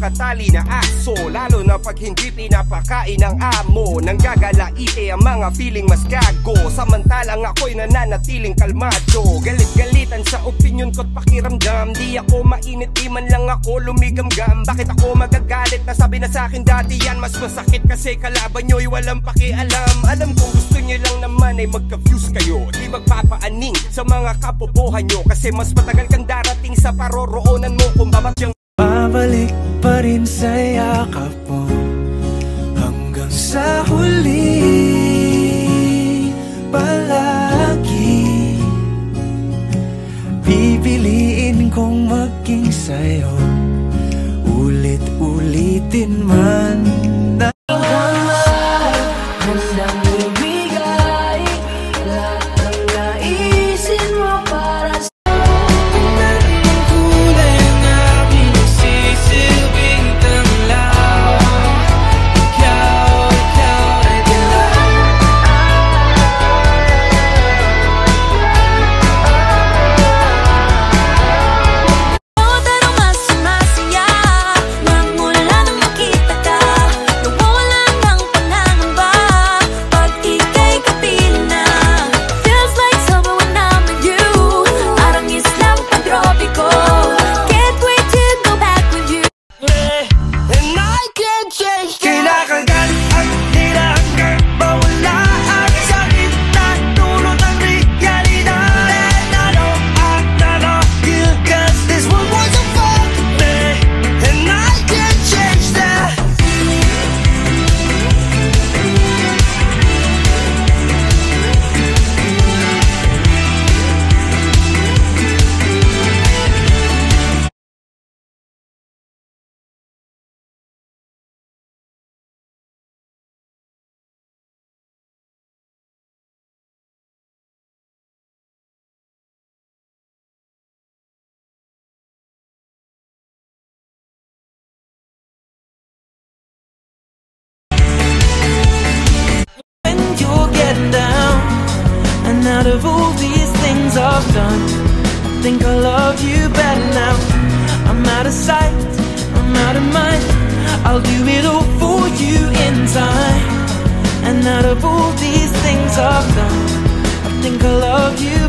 nakatali na aso, lalo na pag hindi pinapakain ng amo. Nanggagalaite ang mga feeling mas gago, samantalang ako'y nananatiling kalmado. Galit-galitan sa opinion ko't pakiramdam, di ako mainit, di man lang ako lumigamgam. Bakit ako magagalit? Nasabi na sa'kin dati yan, mas masakit kasi kalaban nyo'y walang pakialam. Alam kong gusto nyo lang naman ay magka-views kayo, di magpapaaning sa mga kapobohan nyo, kasi mas matagal kang darating sa paroroonan mo kung babatyang. Babalik pa rin sa yakap mo hanggang sa huli, palagi pipiliin kong maging sa'yo, ulit-ulitin man na handang ibigay lahat ng naisin mo para sa down. And out of all these things I've done, I think I love you better now. I'm out of sight, I'm out of mind, I'll do it all for you in time. And out of all these things I've done, I think I love you